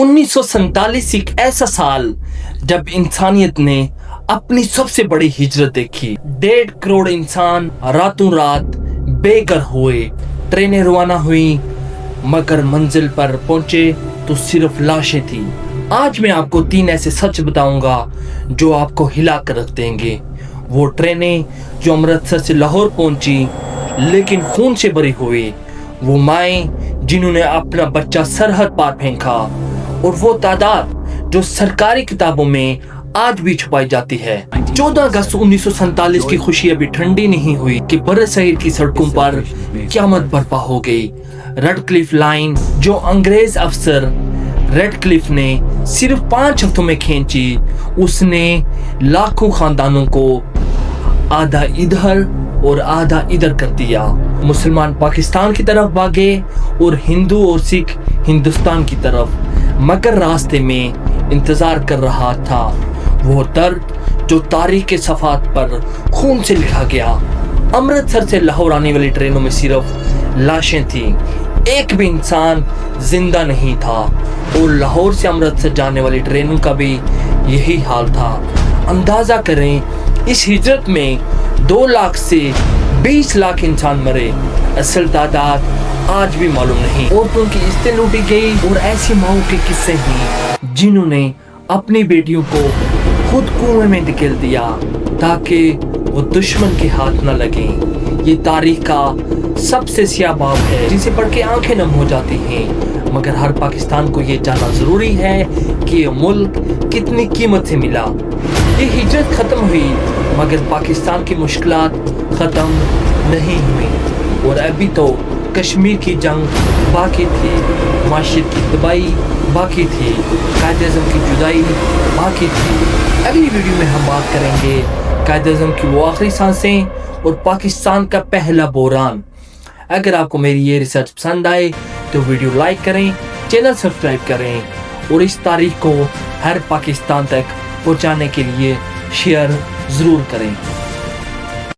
1947 एक ऐसा साल जब इंसानियत ने अपनी सबसे बड़ी हिजरत देखी। 1.5 करोड़ इंसान रातों रात बेघर हुए। ट्रेनें रवाना हुई मगर मंजिल पर पहुंचे तो सिर्फ लाशें थी। आज मैं आपको 3 ऐसे सच बताऊंगा जो आपको हिला कर रख देंगे। वो ट्रेनें जो अमृतसर से लाहौर पहुंची लेकिन खून से भरी हुई, वो माएं जिन्होंने अपना बच्चा सरहद पार फेंका, और वो तादाद जो सरकारी किताबों में आज भी छुपाई जाती है। 14 अगस्त 1947 की खुशी अभी ठंडी नहीं हुई कि बरसगीर की सड़कों पर क़यामत बर्पा हो गई। रेडक्लिफ लाइन जो अंग्रेज अफसर रेडक्लिफ ने सिर्फ 5 हफ्तों में खींची, उसने लाखों खानदानों को आधा इधर और आधा इधर कर दिया। मुसलमान पाकिस्तान की तरफ भागे और हिंदू और सिख हिंदुस्तान की तरफ, मगर रास्ते में इंतजार कर रहा था वो दर्द जो तारीख के सफ़ात पर खून से लिखा गया। अमृतसर से लाहौर आने वाली ट्रेनों में सिर्फ लाशें थी, एक भी इंसान जिंदा नहीं था, और लाहौर से अमृतसर जाने वाली ट्रेनों का भी यही हाल था। अंदाज़ा करें इस हिजरत में 2 लाख से 20 लाख इंसान मरे। असल तादाद आज भी मालूम नहीं। औरतों की इज्जतें लूटी गई और ऐसी माओं के किस्से हैं जिन्होंने अपनी बेटियों को खुद कुएं में धकेल दिया ताकि वो दुश्मन के हाथ न लगें। ये तारीख का सबसे स्याह बाब है जिसे पढ़ के आंखें नम हो जाती हैं, मगर हर पाकिस्तान को ये जानना ज़रूरी है कि ये मुल्क कितनी कीमत से मिला। ये हिजरत ख़त्म हुई मगर पाकिस्तान की मुश्किलात ख़त्म नहीं हुई, और अभी तो कश्मीर की जंग बाकी थी, माशियत की तबाही बाकी थी, कायद-ए-आज़म की जुदाई बाकी थी। अगली वीडियो में हम बात करेंगे कायद-ए-आज़म की वो आखिरी सांसें और पाकिस्तान का पहला बहरान। अगर आपको मेरी ये रिसर्च पसंद आए तो वीडियो लाइक करें, चैनल सब्सक्राइब करें, और इस तारीख को हर पाकिस्तान तक पहुँचाने के लिए शेयर ज़रूर करें।